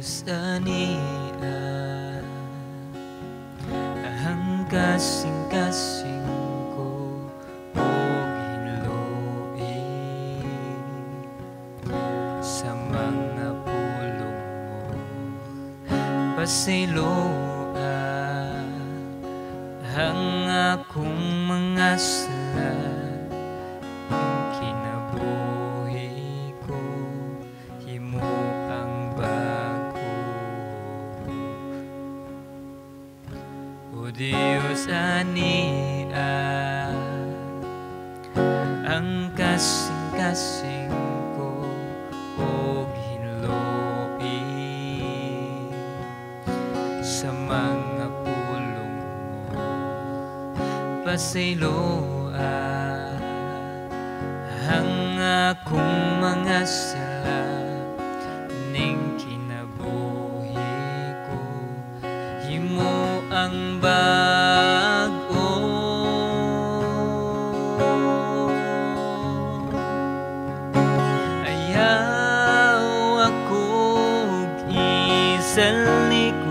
ania ang kasing-kasing ko o hinluin sa mga pulong mo pasiloa ang akong mga sala ang kinabuhi ko himo ang bago o Diyos ania ang kasing-kasing ko o hinluin sa mga pulong mo pasiloa ang akong mga sala ning kinabuhi ko himo ang bago ayaw akong isalikoy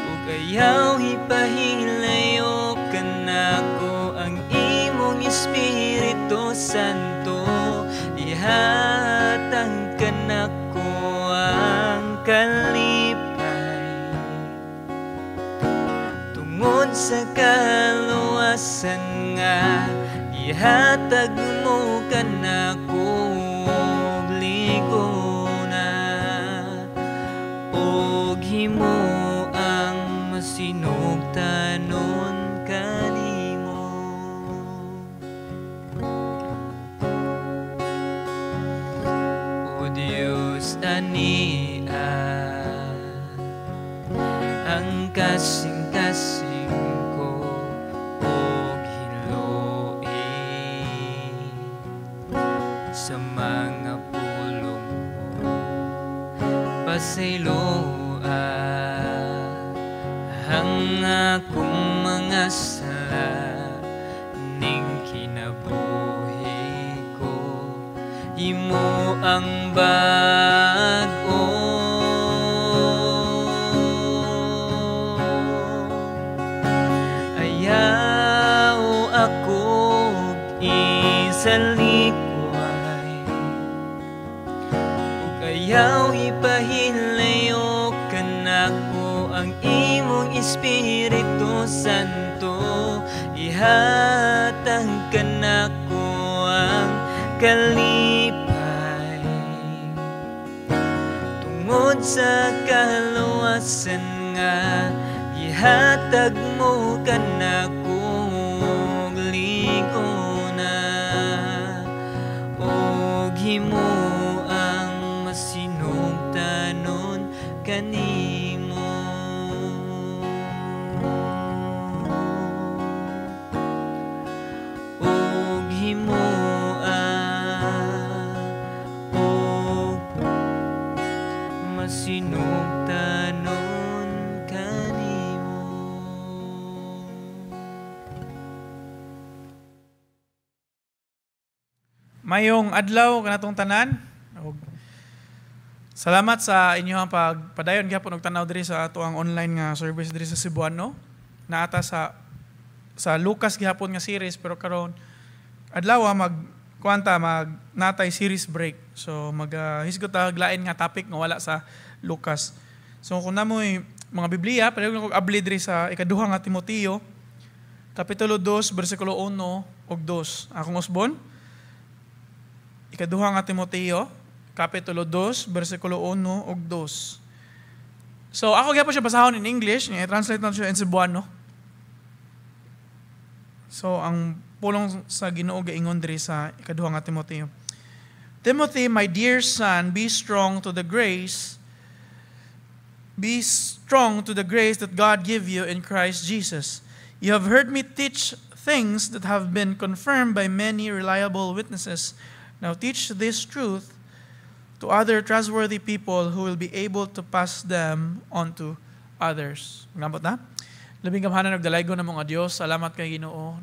ug ayaw ipahilayo kanako ang imong Espiritu Santo ihatag kanako ang kalipay tungod sa kaluwasan nga ihatag mo kanako og ligona og himo ang masinugtanon kanimo o Diyos ania ang kasing-kasing ko og hinluin sa mga pulong mo pasiloa ang akong mga sala ning kinabuhi ko himo ang bago ayaw akong isalikoy ug ayaw ipahilayo kanako ang imong Espiritu Santo ihatag kanako ang kalipay tungod sa kaluwasan nga ihatag mo kanako og ligona og himo ang masinugtanon kanimo og himo og masinugtanon kanimo. Mayong adlaw kanatong tanan. Salamat sa inyong pagpadayon gyapon og tanaw diri sa ato ang online nga service diri sa Cebuano. Naata sa Lucas gihapon nga series pero karon adlaw mag natay series break. So hisgot ta lain nga topic nga wala sa Lucas. So kung namoy mga Biblia, pwede ko abli diri sa ikaduha nga Timoteo kapitulo 2 bersikulo 1 ug 2. Akong usbon ikaduha nga Timoteo kapitulo 2 bersikulo 1 ug 2. So ako gyapon siya basahon in English, i-translate na siya in Cebuano. So ang pulong sa Ginoo gaingon diri sa ikaduha nga Timoteo. Timothy, my dear son, be strong to the grace that God give you in Christ Jesus. You have heard me teach things that have been confirmed by many reliable witnesses. Now teach this truth to other trustworthy people who will be able to pass them on to others. Ngambot na? Labing gamhanan og dalaygon na mga Dios. Salamat kay Ginoo.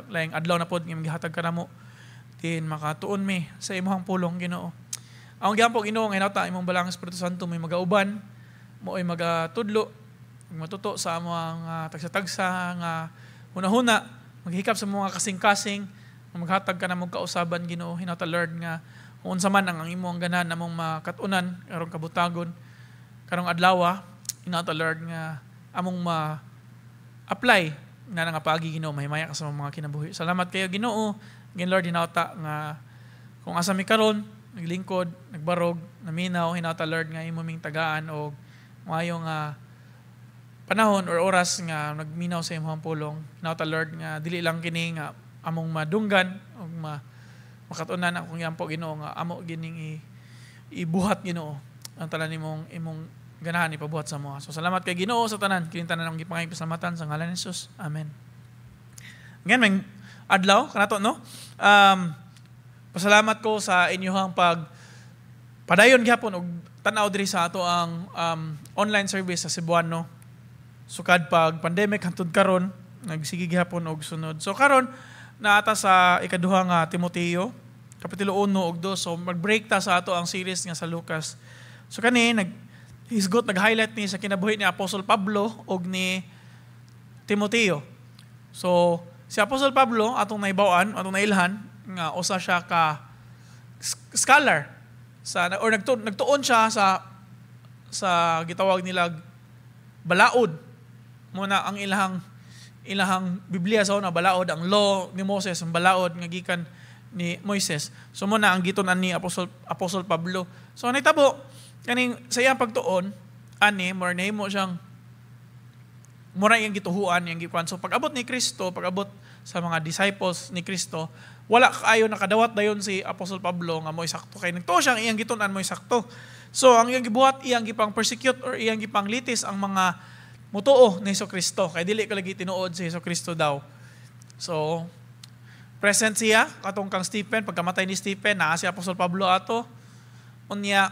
Laing adlaw na pod nga gihatag kanamo. Tin makatuon mi sa imong pulong Ginoo. Ang gihapon Ginoo nga hinawta imong balang Espiritu Santo may magauban, mo ay magatudlo, matuto sa mga tagsa-tagsa nga hunahuna, maghikap sa mga kasing-kasing, maghatag ka na mong kausaban Ginoo, hinawta Lord nga kung unsa man ang imong ganahan namong makatunan karong kabutagon, karong adlaw, hinawta Lord nga among ma-apply na nga paagi Ginoo, mahimaya ka sa mga kinabuhi. Salamat kayo Ginoo, ngin Lord hinawta nga kung asa mi karon, naglingkod, nagbarog, naminaw, hinawta Lord nga imo ming tagaan og maayong panahon or oras nga nagminaw sa imong pulong. Hinawta Lord nga dili lang kini nga among madunggan og makatunan akong yampo Ginoo nga amo gining ibuhat Ginoo ang tanan imong ganahan ipabuhat sa mga. So salamat kay Ginoo sa tanan, kini tanan ang gipangay pasalamatan sa ngalan ni Jesus. Amen. Ngayon may adlaw kanato no. Pasalamat ko sa inyong padayon gyapon og tan-aw diri sa ato ang online service sa Cebuano. Sukad pag pandemic hantud karon nagsige gyapon og sunod. So karon naata sa ikaduha nga Timoteo kapitulo 1 ug 2. So mag-break ta sa ato ang series nga sa Lucas. So kani nag-highlight ni sa kinabuhi ni Apostol Pablo og ni Timoteo. So si Apostol Pablo atong naibawaan, atong nailhan nga usa siya ka scholar or nagtuon siya sa gitawag nila balaod. Muna ang ilahang Biblia sa una balaod, ang law ni Moses ang balaod nga gikan ni Moises. So muna ang gitunan ni Apostol Pablo. So nitabo kaning sa iyang pagtuon ani more nahimo siyang mura iyang gituhuan iyang gikuan. So pag-abot ni Kristo, pag-abot sa mga disciples ni Kristo, wala kaayo nakadawat dayon si Apostol Pablo nga mo'y sakto kay nagtuo siyang iyang gitunan mo'y sakto. So ang iyang gibuhat, iyang gipang persecute or iyang gipang litis ang mga mutuo ni Hesukristo kay dili ka lagi tinuod si Hesukristo daw. So present siya katong kang Stephen, pagkamatay ni Stephen naa si Apostol Pablo ato. Unya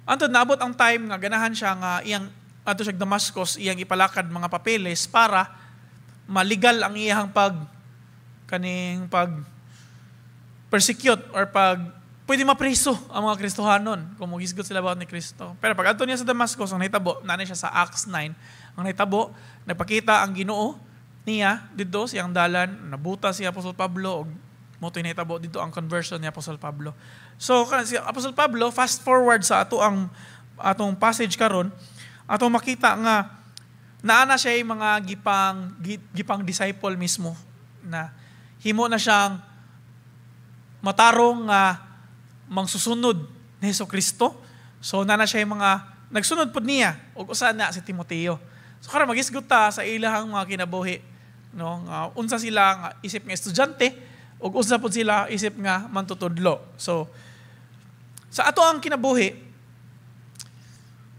antod naabot ang time nga ganahan siya nga iyang ato siya Damascus, iyang ipalakad mga papeles para maligal ang iyang pag persecute or pwede mapriso ang mga Kristohanon kung magisgot sila about ni Kristo. Pero pag adto niya sa Damascus, ang nahitabo, nanay siya sa Acts 9, ang nahitabo, nagpakita ang Ginoo niya dito siyang dalan, nabuta si Apostol Pablo, o moto'y nahitabo dito ang conversion ni Apostol Pablo. So, si Apostol Pablo, fast forward sa atong passage karon, atong makita nga naana siya yung mga gipang disciple mismo na himo na siyang matarong mangsusunod ni Hesukristo. So naana siya yung mga nagsunod pod niya ug usa na si Timoteo. So karon magisgot ta sa ilahang mga kinabuhi no nga unsa sila nga isip nga estudyante ug unsa pod sila isip nga mantutudlo. So sa ato ang kinabuhi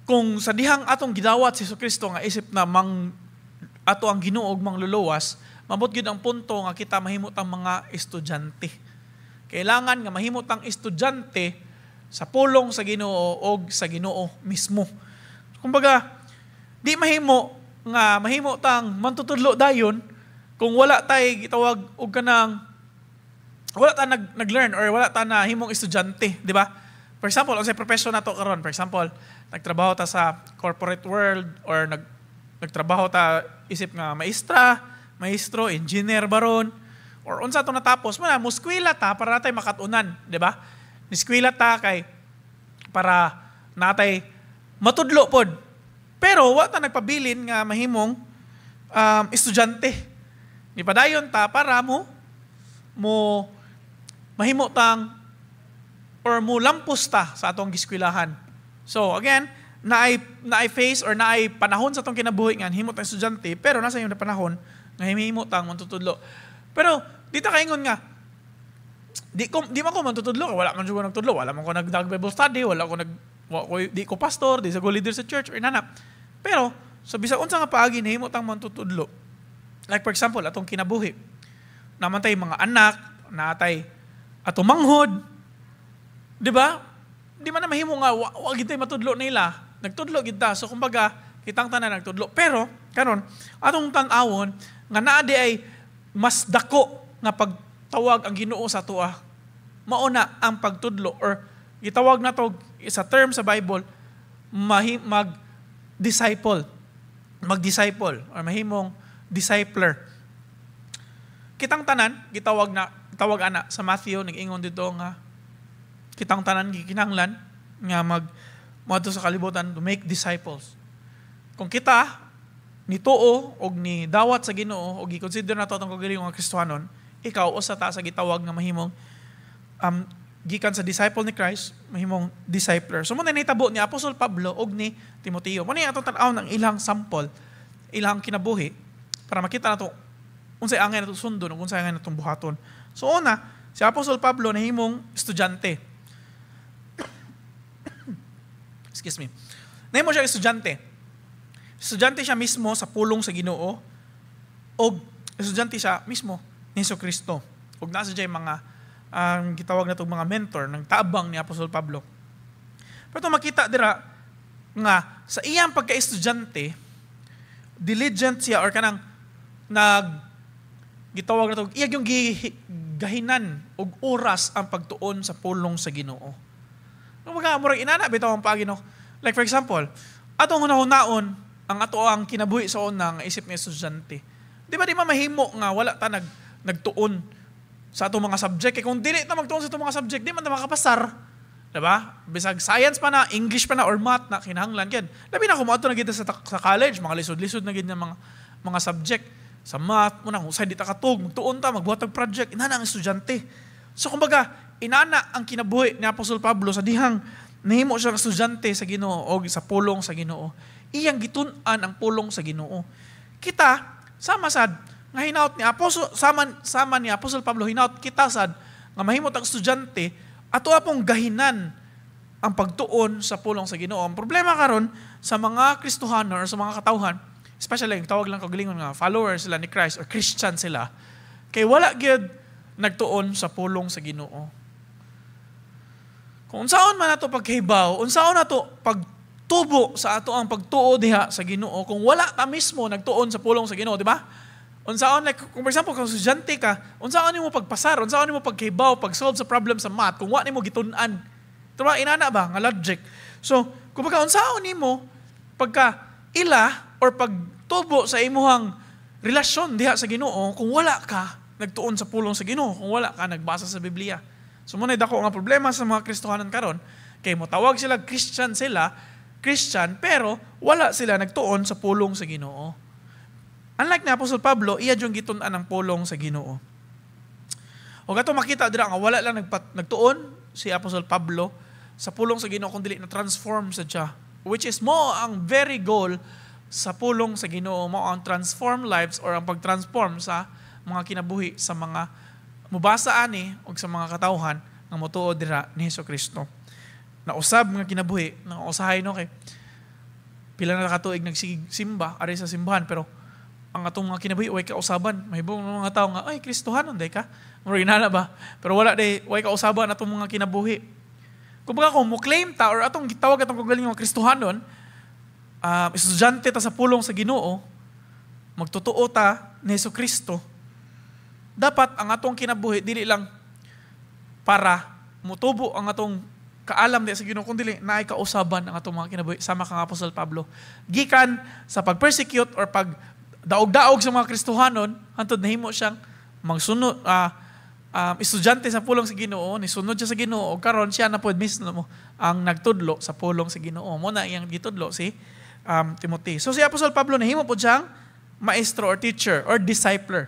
kung sa dihang atong gidawat si Hesukristo nga isip na ato ang Ginoo og mangluluwas, mabot gyud ang punto nga kita mahimot ang mga estudyante. Kailangan nga mahimot ang estudyante sa pulong sa Ginoo og sa Ginoo mismo. Kumbaga, di mahimo tang mantutudlo dayon kung wala tay gitawag og kanang wala ta nag-learn or wala ta na himong estudyante, di ba? For example, sa profession nato karon, for example, nagtrabaho ta sa corporate world or nagtrabaho ta isip nga maestro, engineer baron, or unsa to natapos, muskwila ta para natay makatunan, di ba? Niskwila ta kay para natay matudlo pod. Pero wa ta nagpabilin nga mahimong estudyante. Di padayon ta para mo mahimo tang or mo lampos ta sa atong giskwilahan. So again, naay phase or naay panahon sa atong kinabuhi nga himo tang estudyante, pero nasa yung panahon nga himo tang mantutudlo. Pero dito kaingon nga di man ko mantutudlo, wala man jud ko nagtudlo, wala man ko nagdag Bible study, di ko pastor, di sa go leader sa church or inana. Pero sa bisag unsa nga paagi nahimo tang mantutudlo. Like for example, atong kinabuhi. Namantay mga anak, natay atong manghod. Di ba? Di man na mahimo nga wa gid tay matudlo nila. Nagtudlo gid ta. So kumbaga, kitang tanan nagtudlo. Pero karon atong tan-awon nga naa di ay mas dako nga pagtawag ang Ginoo sa tuwa. Mauna ang pagtudlo or gitawag na to sa term sa Bible, mag-disciple or mahimong discipler. Kitang tanan gitawag ana sa Matthew nag-ingon dito nga kitang tanan gikinahanglan nga moadto sa kalibutan to make disciples. Kung kita nituo og ni dawat sa Ginoo og i-consider nato atong kagalingon nga Kristohanon, ikaw usa ta sa gitawag nga mahimong gikan sa disciple ni Christ, mahimong discipler. So mo na nahitabo ni Apostol Pablo og ni Timoteo. Mo ni atong tan-aw ng ilang sample, ilang kinabuhi para makita nato unsay angay nato sundon ug unsay angay natong buhaton. So una, si Apostol Pablo nahimong estudyante. Excuse me. Nahimo siya estudyante. Estudyante siya mismo sa pulong sa Ginoo o estudyante siya mismo ni Jesucristo. Ug nasa siya mga gitawag na itong mga mentor ng tabang ni Apostol Pablo. Pero ito makita dira nga sa iyang pagka-estudyante, diligent siya or kanang gitawag na ito, iyag yung gahinan og oras ang pagtuon sa pulong sa Ginoo. Mga murag inana bitaw ang pagino. Like for example, atong hunahon ang ato ang kinabuhi sa una nga isip nga estudyante. Di ba mahimo nga wala ta nagtuon sa atong mga subject. Kung dili na magtuon sa atong mga subject, di man na makapasar. Diba? Bisag science pa na, English pa na, or math na, kinahanglan yan. Labi na kumato na kita sa college, mga lisod-lisod na gid mga subject. Sa math, muna, husay di ta katug, magtuon ta, magbuhat ng project, inana ang estudyante. So kumbaga, inana ang kinabuhi ni Apostol Pablo sa dihang nahimo siya estudyante sa Ginoo o sa pulong sa Ginoo. Iyang gitun-an ang pulong sa Ginoo. Kita, sama sad, nga hinaut ni Apostol sama ni Apostol Pablo hinaut kita sad nga mahimot ang estudyante ato apong gahinan ang pagtuon sa pulong sa Ginoo. Ang problema karon sa mga Kristohanon or sa mga katawhan, especially yung tawag lang kagalingon nga followers sila ni Christ or Christian sila, kay wala gyud nagtuon sa pulong sa Ginoo. Kung unsaon man nato paghibaw, unsaon nato pagtubo sa ato ang pagtuo diha sa Ginoo kung wala ta mismo nagtuon sa pulong sa Ginoo, di ba? Unsaon, like, kung for example, kung estudyante ka, unsaon mo pagpasar, unsaon mo pagkibaw, pag-solve sa problem sa math, kung wala mo gitunan. Ito ba, inana ba, nga logic. So, kung unsaon mo, pagka ila, or pagtubo sa imuhang relasyon diha sa Ginoo, kung wala ka nagtuon sa pulong sa Ginoo, kung wala ka nagbasa sa Biblia. So, muna dako nga problema sa mga Kristohanon karon, kay mo tawag sila, Christian, pero wala sila nagtuon sa pulong sa Ginoo. Unlike ni Apostol Pablo, iya yung gitun-an ang pulong sa Ginoo. O gato makita dira nga wala lang nagtuon si Apostol Pablo sa pulong sa Ginoo kundi na transform sa siya. Which is mo ang very goal sa pulong sa Ginoo, mo ang transform lives or ang pag-transform sa mga kinabuhi sa mga mubasa ani o sa mga katawhan nga motuo dira ni Jesucristo. Na usab nga kinabuhi, nga usahay no kay pila na katuig nagsimba ari sa simbahan pero ang atong mga kinabuhi way kausaban mahibong mga tao nga ay Kristohanon day ka mura ginana ba pero wala day way kausaban atong mga kinabuhi kumbaga kung mo claim ta or atong gitawag atong kagalingon nga Kristohanon estudyante ta sa pulong sa Ginoo magtotoo ta ni Jesucristo dapat ang atong kinabuhi dili lang para mutubo ang atong kaalam di sa Ginoo kundi naay kausaban ang atong mga kinabuhi sama kang Apostol Pablo gikan sa pag-persecute or pag daog-daog sa mga Kristohanon, hantod nahimo siyang magsunod, estudyante sa pulong sa Ginoo, nisunod siya sa Ginoo, o karon siya na po mismo ang nagtudlo sa pulong sa Ginoo. Mo na iyang gitudlo si Timothy. So si Apostol Pablo nahimo po siyang maestro or teacher or discipler.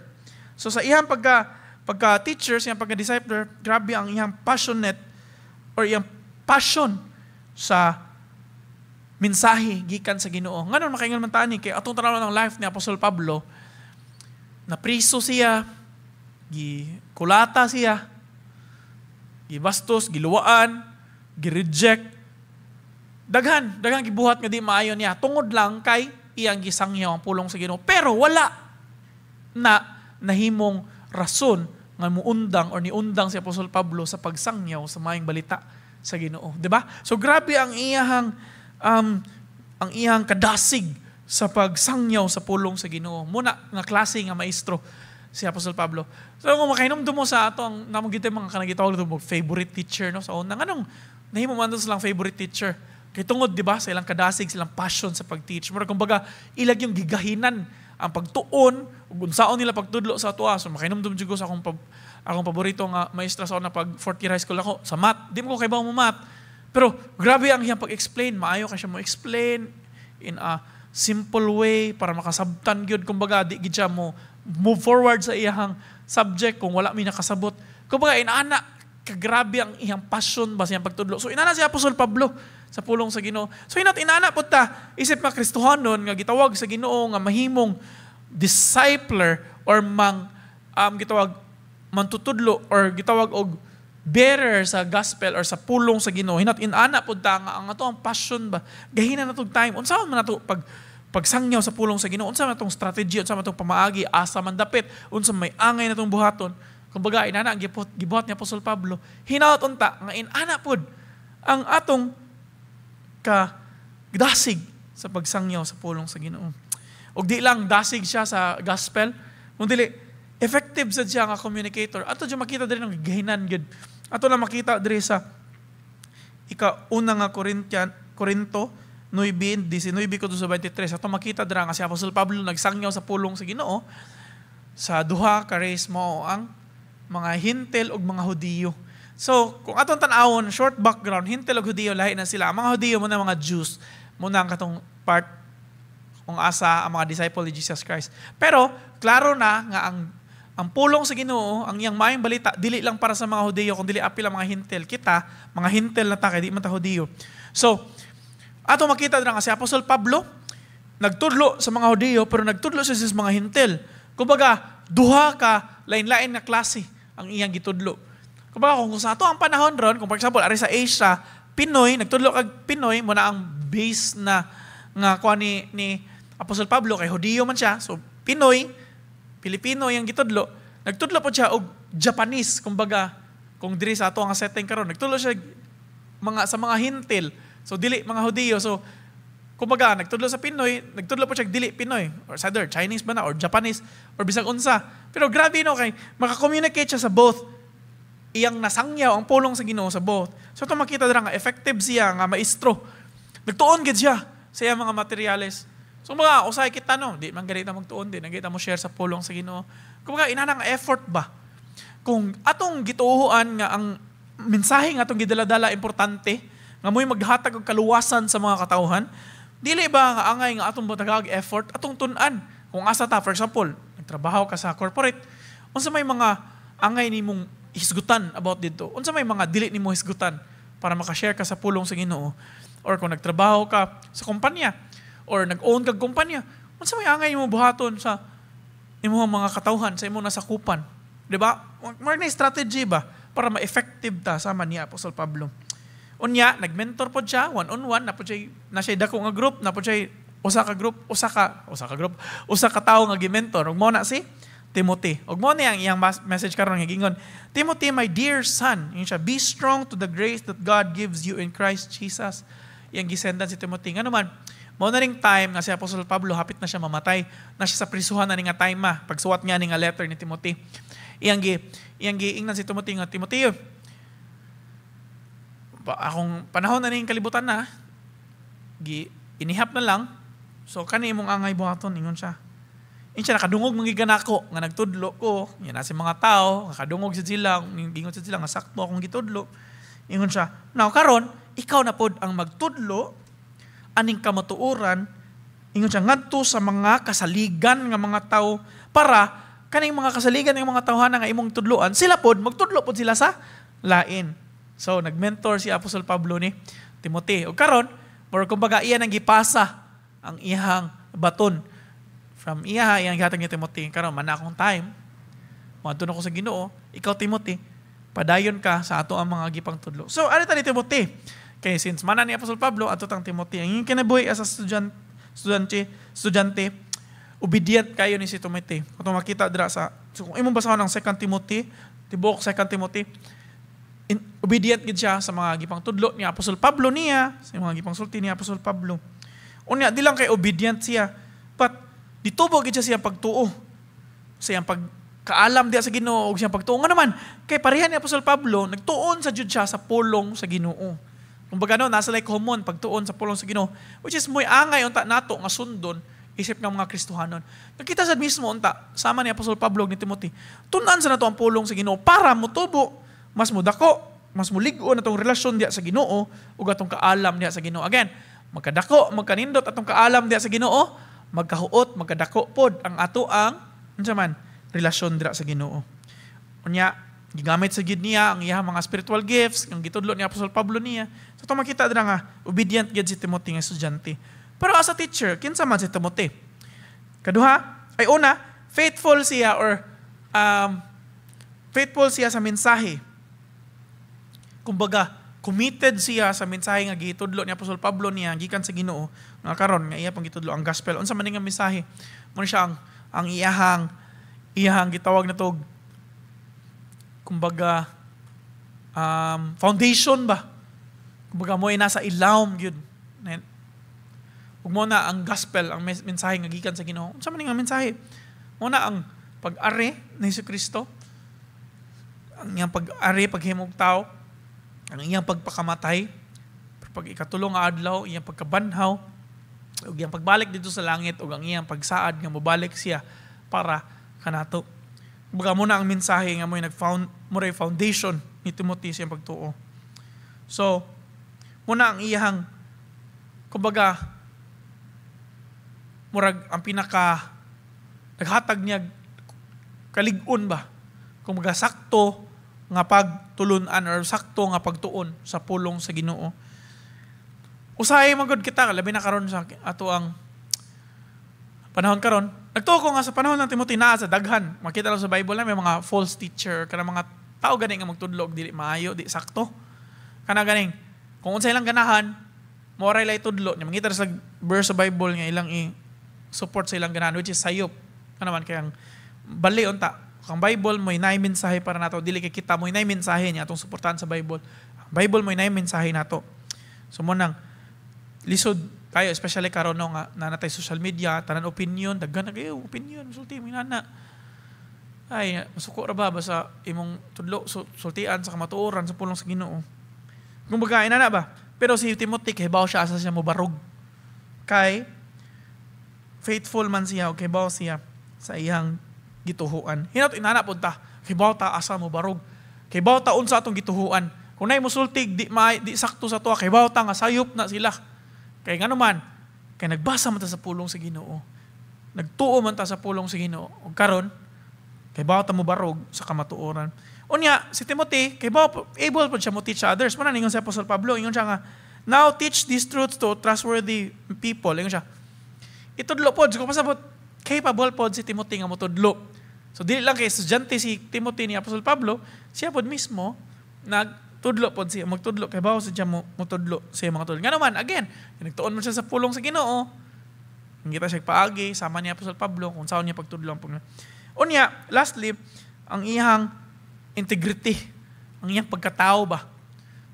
So sa iyang pagka-teacher, sa iyang pagka-discipler, grabe ang iyang passionate or iyang passion sa mensahe gikan sa Ginoo. Nganon makaingon man tani kay atong tanaw ng life ni Apostol Pablo, na priso siya, gikulata siya, gibastos, giluwaan, gireject. Daghan gibuhat nga di maayo niya tungod lang kay iyang gisangyaw ang pulong sa Ginoo. Pero wala na nahimong rason nga muundang or niundang si Apostol Pablo sa pagsangyaw sa maayong balita sa Ginoo, di ba? So grabe ang iyang kadasig sa pagsangyaw sa pulong sa Ginoo. Muna nga klase nga maestro si Apostol Pablo. So kung makainom mo sa ato ang namong gitay mga kanagitawag ito mo favorite teacher no sa una nganong nahimo man to silang favorite teacher. Kay tungod, di ba, sa ilang kadasig, silang passion sa pag-teach. Mura kumbaga, ilag yung gigahinan ang pagtuon, ug unsaon nila pagtudlo sa atua. So makinomdom jud ko sa akong paborito nga maestra sa una pag fourth year high school ako sa math. Di mo ko kaybaw mo math. Pero grabe ang iyang pag-explain. Maayo ka siya mo explain in a simple way para makasabtan gyud. Kumbaga, di gid siya mo move forward sa iyang subject kung wala mi nakasabot. Kumbaga, inaana, kagrabe ang iyang passion ba sa iyang pagtudlo. So, inana si Apostol Pablo sa pulong sa Ginoo. So, inana po ta, isip nga Kristohanon, nga gitawag sa Ginoo, nga mahimong discipler, or gitawag, mantutudlo, or gitawag og bearer sa gospel, or sa pulong sa Ginoo. Inana po ta, nga ang ato ang passion ba, gahina na itong time. Unsa man na ito, pagsangyaw sa pulong sa Ginoo, unsa man itong strategy, unsa man itong pamaagi, asa man dapit, unsa may angay na itong buhaton. Kumbaga, inana ang gibuhat ni Apostol Pablo, hinaot unta, nga inana pod ang atong dasig sa pagsangyaw sa pulong sa Ginoo. Og di lang dasig siya sa gospel, kundi effective sad siya nga communicator. Ato dyan makita din ang gahinan gid. Ato na makita diri sa ika-una nga Korinto 9:19-23. Ato makita dira nga si Apostol Pablo nagsangyaw sa pulong sa Ginoo sa duha ka race mo ang mga Hintil ug mga Hudiyo. So, kung atong tan-awon, short background, Hintil ug Hudiyo, lahi na sila. Ang mga Hudiyo muna mga Jews, muna ang katong part kung asa ang mga disciple ni Jesus Christ. Pero, klaro na nga ang pulong sa Ginoo, ang iyang maayong balita, dili lang para sa mga Hudiyo, kundi dili apil ang mga Hintil. Kita, mga Hintil na ta, kay di man ta Hudiyo. So, ato makita na nga si Apostol Pablo, nagtudlo sa mga Hudiyo, pero nagtudlo siya sa mga Hintil. Kumbaga, duha ka lain-lain na klase ang iyang gitudlo. Kumbaga, kung sa ato ang panahon ron, kung for example, ari sa Asia, Pinoy, nagtudlo kag Pinoy, muna ang base na nga kuha ni Apostol Pablo, kay Hudiyo man siya, so Pinoy, Pilipino yung gitudlo, nagtudlo po siya og Japanese, kumbaga, kung diri sa ato ang setting karon, nagtudlo siya sa mga Hintil, so dili mga Hudiyo, so kumbaga, nagtudlo sa Pinoy, nagtudlo po siya dili Pinoy, or either Chinese ba na, or Japanese, or bisag unsa. Pero grabe no, kay makakommunicate siya sa both, iyang nasangyaw ang pulong sa Ginoo sa both. So ito makita dira nga effective siya nga maestro. Nagtuon gid siya sa iyang mga materyales. So mga usay kita no, di man ganita magtuon din, nagita mo share sa pulong sa Ginoo. Kumbaga inana nga effort ba. Kung atong gituohan nga ang mensahe nga atong gidala-dala importante, nga mo'y maghatag og kaluwasan sa mga katawhan, dili ba nga angay nga atong matagag effort atong tun-an. Kung asa ta, for example, nagtrabaho ka sa corporate, unsa may mga angay nimong hisgutan about dito. Unsa may mga dili nimo hisgutan para maka-share ka sa pulong sa Ginoo. Or kung nagtrabaho ka sa kumpanya or nag-own kag kumpanya, unsa may angay nimo buhaton sa imong mga katawhan sa imong nasakupan. 'Di ba? More na strategy ba para ma-effective ta sama ni Apostol Pablo. Unya, nag-mentor pod siya one-on-one, na siya dako nga group, na pod siya usa ka tawo nga gi-mentor. Ug mo na si Timothy. Ug mo na ang iyang message karon nga gingon, Timothy, my dear son, yun siya, be strong to the grace that God gives you in Christ Jesus. Iyang gisendan si Timothy. Nga naman, mo na ring time nga si Apostol Pablo, hapit na siya mamatay, na siya sa prisuhan na ni nga time pagsuwat nga ni nga letter ni Timothy. Iyang giingnan si Timothy nga, Timothy, akong panahon na ning kalibutan na, inihap na lang, so kani imong angay buhaton, ingon siya. Siya nakadungog mangiganako nga nagtudlo ko, yan na si mga tao, nakadungog sa sila, gingon sa sila nga sakto akong gitudlo. Ingon siya, now karon ikaw na pod ang magtudlo aning kamatuoran, ingon siya ngadto sa mga kasaligan nga mga tao para kaning mga kasaligan ng mga tawhana nga imong tudloan, sila pod magtudlo pod sila sa lain. So nagmentor si Apostol Pablo ni Timothy. O karon, more kumbaga iyan ang gipasa ang iyang baton. From iyang gihatag ni Timothy, karon man akong time. Moadto ko sa Ginoo, ikaw Timothy, padayon ka sa ato ang mga gipang tudlo. So ano ta ni Timothy? Kay since mana ni Apostol Pablo ato tang Timothy, ang kinabuhi as a estudyante, obedient kayo ni si Timothy. Kung makita dira sa kung imong basahon ang 2 Timothy, tibok 2 Timothy, obedient gid siya sa mga gipang tudlo ni Apostol Pablo niya, sa mga gipang sulti ni Apostol Pablo. Unya di lang kay obedient siya, but ditubo gid siya pagtuo. Sa iyang pagkaalam diya sa Ginoo ug siyang pagtuo nga naman kay pareha ni Apostol Pablo nagtuon sa jud siya sa pulong sa Ginoo. Kumbaga no, nasa like common pagtuon sa pulong sa Ginoo, which is mo'y angay unta nato nga sundon isip ng mga Kristohanon. Nakita sa mismo unta sama ni Apostol Pablo ni Timothy. Tun-an sa nato ang pulong sa Ginoo para motubo, mas mudako, mas mulig-o natong relasyon diya sa Ginoo ug atong kaalam diya sa Ginoo. Again, magkadako, magkanindot atong kaalam diya sa Ginoo, magkahuot, magkadako pod ang ato ang unsa man relasyon diya sa Ginoo. Unya gigamit sa gid niya ang iyang mga spiritual gifts, ang gitudlo ni Apostol Pablo niya. So ito makita dira nga, obedient gid si Timothy nga estudyante. Pero as a teacher, kinsa man si Timothy? Kaduha, ay una, faithful siya sa mensahe. Kumbaga, committed siya sa mensahe nga gitudlo ni Apostol Pablo niya gikan sa Ginoo nga karon nga iya pang gitudlo ang gospel. Unsa man nga mensahe? Mo siya ang iyahang gitawag na tog kumbaga foundation ba? Kumbaga mo ay nasa ilawom yun. Ug mo na ang gospel, ang mensahe nga gikan sa Ginoo. Unsa man nga mensahe? Mo na ang pag-ari ni Jesucristo, ang iyang pag-ari paghimog tao, ang iyang pagpakamatay, pag ikatulong nga adlaw, iyang pagkabanhaw, ug iyang pagbalik dito sa langit ug ang iyang pagsaad nga mobalik siya para kanato. Kumbaga mo na ang mensahe nga mo'y mo'y foundation ni Timothy sa pagtuo. So, muna ang iyang, kumbaga, murag ang pinaka, naghatag niya kalig-on ba? Kumbaga, sakto nga pagtulunan or sakto nga pagtuon sa pulong sa Ginoo. Usahay magod kita, labi na karon sa ato ang panahon karon. Nagtuo ko nga sa panahon ng Timothy naa sa daghan. Makita lang sa Bible na may mga false teacher, kana mga tao gani nga magtudlog dili maayo, di sakto. Kana ganing kung unsay lang ganahan, moray lay tudlo. Nya mangita sa verse sa Bible nga ilang support sa ilang ganahan which is sayop. Kana man kay ang bali unta. Kang Bible mo'y nay mensahe para nato, dili kay kita mo'y nay mensahe niya atong suportahan sa Bible. Ang Bible mo'y nay mensahe nato. So mo nang lisod kayo, especially karon no nga nanatay social media, tanan opinion, daghan na kayo opinion, sulti mo inana. Ay, masuko ra ba sa imong tudlo sultian sa kamatuoran sa pulong sa Ginoo. Kumbaga inana ba? Pero si Timothy kay bawo siya asa siya mobarog. Kay faithful man siya o kay bawo siya sa iyang gituhuan. Hinat inana pud ta, kay bawo ta asa mobarog. Kay bawo ta unsa atong gituhuan. Kung nay mosultig di sakto sa tuwa, kay bawo ta nga sayop na sila. Kaya nga naman, kaya nagbasa man ta sa pulong sa Ginoo. Nagtuo man ta sa pulong sa Ginoo. O karon, kay bawo ta mo barog sa kamatuoran. Unya, si Timothy, kay bawo able pa siya mo teach others. Muna ningon si Apostol Pablo, ingon siya nga, now teach these truths to trustworthy people. Ingon siya, itudlo po, kung pasabot, capable po si Timothy nga motudlo. So, dili lang kay estudyante si Timothy ni Apostol Pablo, siya po mismo, tudlo pod siya magtudlo kay bawo siya mo tudlo siya mga tudlo. Nga naman again, nagtuon man siya sa pulong sa Ginoo. Ngita siya paagi sama ni Apostol Pablo kung saan niya pagtudlo ang pugna. Unya, lastly, ang iyang integrity, ang iyang pagkatao ba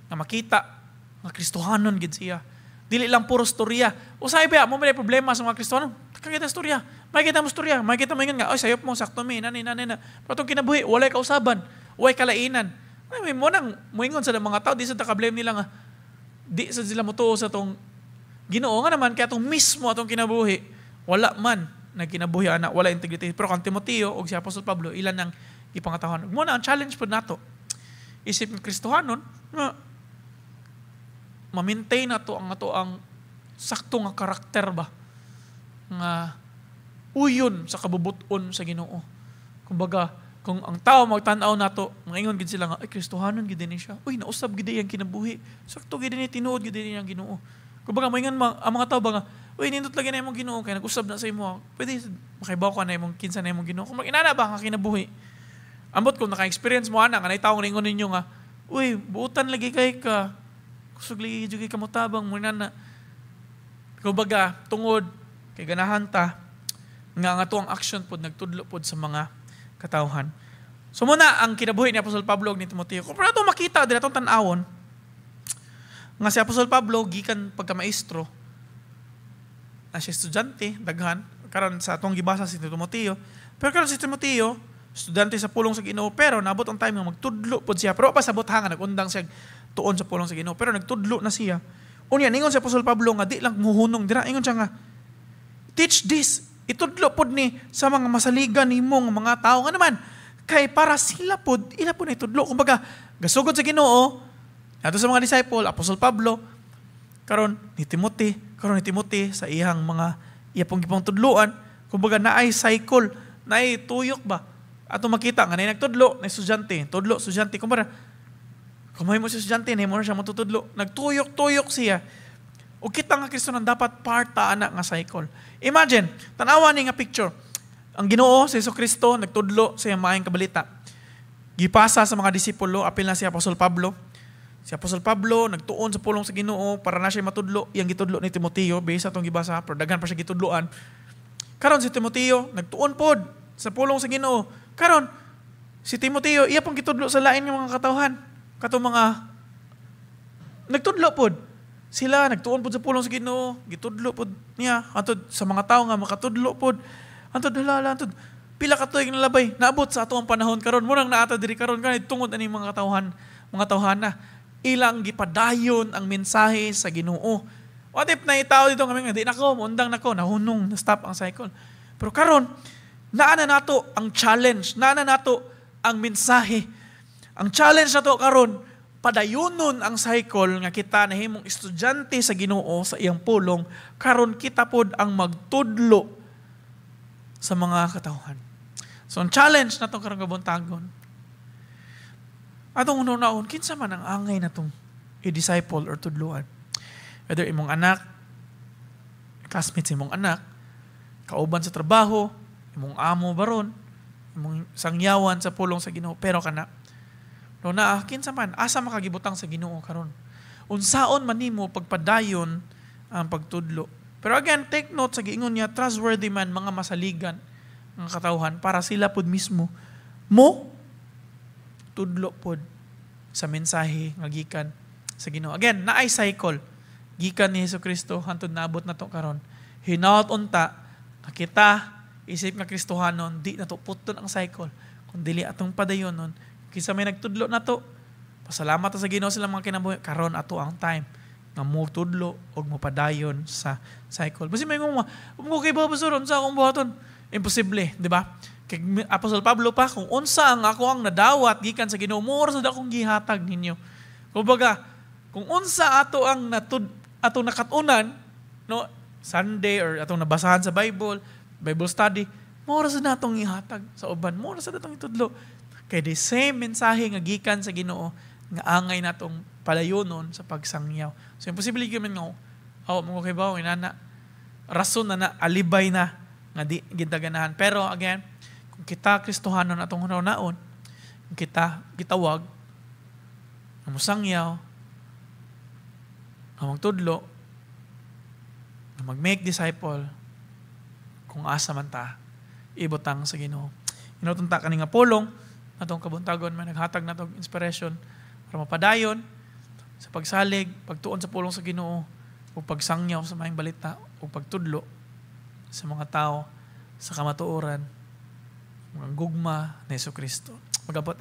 na makita nga Kristohanon gid siya. Dili lang puro storya. Usay ba mo may problema sa mga Kristohanon? Kakita storya. Makita mo storya, makita mo ingon nga, oy sayop mo sakto mi nani na. Patong kinabuhi, walay kausaban, walay kalainan. Ay, mo nang moingon sa mga tao, di sa ta-blame nila nga, di sa sila mutuo sa tong Ginoo nga naman, kaya itong mismo atong kinabuhi, wala man na kinabuhi anak, wala integrity. Pero kang Timoteo o si Apostol Pablo, ilan ang ipangatahan. Muna, ang challenge po nato, isip ng Kristohanon, nga, ma-maintain na to ang sakto nga karakter ba, nga uyon sa kabubuton sa Ginoo. Kumbaga, kung ang tao magtanaw nato, mangingon gid sila nga, ay Kristohanon gid ni siya. Uy, nausab gid yang kinabuhi. Sakto gid ni tinuod gid ni ang Ginoo. Kumbaga mangingon ang mga tao ba nga, uy, nindot lagi na imong Ginoo kay nag-usab na sa imo. Pwede makibaw ka na imong kinsa na imong Ginoo. Kung mag-inana ba nga kinabuhi. Ambot kung naka-experience mo ana kanay tawo ningon ninyo nga, uy, buutan lagi kay ka. Kusog lagi jud ka mo tabang mo na. Kumbaga tungod kay ganahan ta nga ato ang action pod nagtudlo pod sa mga katawhan. So muna ang kinabuhi ni Apostol Pablo ni Timoteo. Kung paano ito makita, din itong tanawon, nga si Apostol Pablo, gikan pagka-maestro, na siya estudyante, daghan, karon sa itong gibasa si Timoteo. Pero karon si Timoteo, estudyante sa pulong sa Ginoo, pero nabot ang time nga magtudlo po siya. Pero pasabot hanga, nag-undang siya tuon sa pulong sa Ginoo, pero nagtudlo na siya. Unya ningon si Apostol Pablo nga di lang muhunong dira, ingon siya nga, teach this, itudlo pod ni sa mga masaligan nimong mga tao nga naman, kay para sila pod, ila pod na itudlo. Kumbaga, gasugod sa Ginoo, ato sa mga disciple, Apostol Pablo, karon ni Timothy sa iyang mga iyapong gipong tudloan, kumbaga naay cycle, naay tuyok ba? Ato makita nga nagtudlo na estudyante, tudlo estudyante, kumbaga kumay mo si estudyante, na mo na siya matutudlo, nagtuyok-tuyok siya. O kita nga Kristo nang dapat parta anak nga cycle. Imagine, tanawa ni nga picture. Ang Ginoo si Jesucristo nagtudlo sa iyang maayong kabalita. Gipasa sa mga disipulo, apil na si Apostol Pablo. Si Apostol Pablo nagtuon sa pulong sa Ginoo para na siya matudlo, iyang gitudlo ni Timoteo, based atong gibasa, pero daghan pa siya gitudloan. Karon si Timoteo nagtuon pod sa pulong sa Ginoo. Karon si Timoteo iya pang gitudlo sa lain nga mga katawhan. Katong mga nagtudlo pod. Sila nagtuon pod sa pulong sa Ginoo, gitudlo pod niya atod sa mga tawo nga makatudlo pod. Antod halala antod pila ka tuig nalabay naabot sa atong panahon karon murang naata diri karon kanay tungod ani mga tawhana ilang gipadayon ang mensahe sa Ginoo. What if na itaw dito kami nga di nako mundang nako nahunong na stop ang cycle. Pero karon naana nato ang challenge, naana nato ang mensahe. Ang challenge nato karon padayonon ang cycle nga kita nahimong estudyante sa Ginoo sa iyang pulong, karon kita pod ang magtudlo sa mga katawhan. So ang challenge nato karong kabuntagon, atong unaon, kinsa man ang angay natong i-disciple or tudluan. Whether imong anak, classmates imong anak, kauban sa trabaho, imong amo baron, imong sangyawan sa pulong sa Ginoo, pero kana no na kinsa man asa makagibutang sa Ginoo karon. Unsaon man nimo pagpadayon ang pagtudlo. Pero again, take note sa giingon niya, trustworthy man mga masaligan ng katawhan para sila pod mismo mo tudlo pod sa mensahe nga gikan sa Ginoo. Again, naay cycle gikan ni Jesucristo hantod naabot nato karon. Hinaut unta nga kita isip nga Kristohanon di nato puton ang cycle kun dili atong padayonon. Kinsa may nagtudlo nato, pasalamat ta sa Ginoo sila mga kinabuhi karon ato ang time nga mo tudlo og mopadayon sa cycle. Basi may ngumwa, kay ba pastor unsa akong buhaton? Imposible, di ba? Kay Apostol Pablo pa, kung unsa ang ako ang nadawat gikan sa Ginoo, mo sa akong gihatag ninyo. Kumbaga, kung unsa ato ang atong nakatunan, no, Sunday or atong nabasahan sa Bible study, mo sa natong ihatag sa uban, mo sa natong itudlo. Kay the same mensahe nga gikan sa Ginoo nga angay natong palayonon sa pagsangyaw. So imposible gyud nga mo kay bawo inana rason na alibay na nga di gidaganahan. Pero again, kung kita Kristohanon atong hunaon, kung kita gitawag na musangyaw, na magtudlo, na mag-make disciple, kung asa man ta, ibutang sa Ginoo. Inutunta kani nga pulong, atong kabuntagon man naghatag natong inspiration para mapadayon sa pagsalig, pagtuon sa pulong sa Ginoo, o pagsangyaw sa maayong balita, o pagtudlo sa mga tao sa kamatuoran, mga gugma ni Jesucristo. Magabot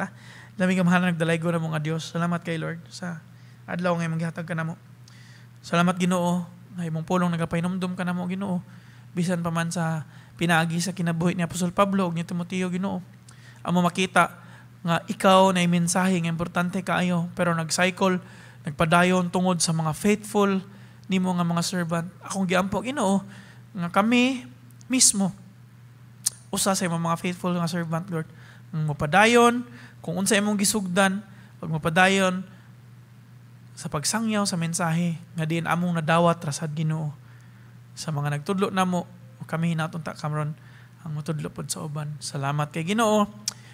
lamig ang mahal na nagdalaygo na mga Diyos. Salamat kay Lord sa adlaw nga maghihatag ka na mo. Salamat Ginoo, nga imong pulong nagapainomdom ka na mo Ginoo. Bisan pa man sa pinaagi sa kinabuhi ni Apostol Pablo ug ni Timoteo Ginoo. Amo makita nga ikaw na mensahe nga importante kaayo, pero nag-cycle, nagpadayon tungod sa mga faithful nimo nga mga servant. Akong giampo Ginoo nga kami mismo usa sa imong mga faithful nga servant, Lord. Mapadayon kung unsa imong gisugdan, pag mapadayon sa pagsangyaw sa mensahe nga diin among nadawat rasad Ginoo sa mga nagtudlo namo, kami hinatunta karon ang matudlo pod sa uban. Salamat kay Ginoo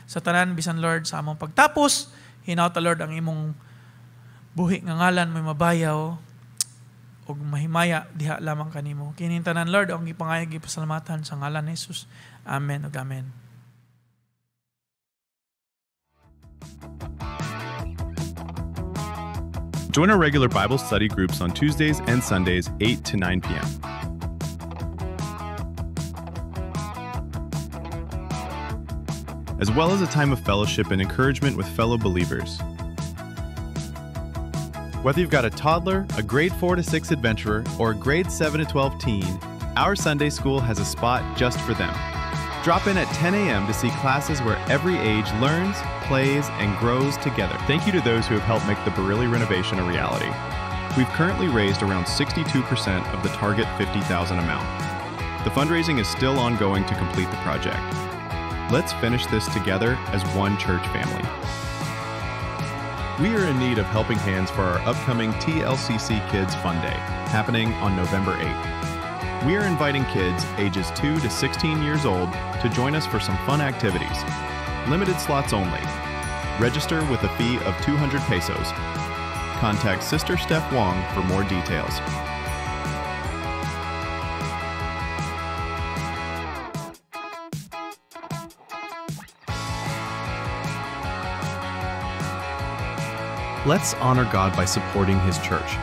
sa tanan bisan Lord sa among pagtapos. Hinauta Lord ang imong buhi nga ngalan may mabayaw ug mahimaya diha lamang kanimo. Kining tanan Lord ang gipangayag gipasalamatan sa ngalan ni Jesus. Amen ug amen. Join our regular Bible study groups on Tuesdays and Sundays, 8 to 9 p.m. As well as a time of fellowship and encouragement with fellow believers. Whether you've got a toddler, a grade 4 to 6 adventurer, or a grade 7 to 12 teen, our Sunday school has a spot just for them. Drop in at 10 a.m. to see classes where every age learns, plays, and grows together. Thank you to those who have helped make the Barilli renovation a reality. We've currently raised around 62% of the target $50,000 amount. The fundraising is still ongoing to complete the project. Let's finish this together as one church family. We are in need of helping hands for our upcoming TLCC Kids Fun Day, happening on November 8th. We are inviting kids ages 2 to 16 years old to join us for some fun activities. Limited slots only. Register with a fee of 200 pesos. Contact Sister Steph Wong for more details. Let's honor God by supporting His church.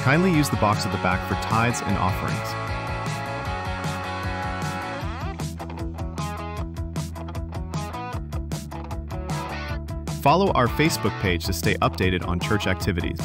Kindly use the box at the back for tithes and offerings. Follow our Facebook page to stay updated on church activities.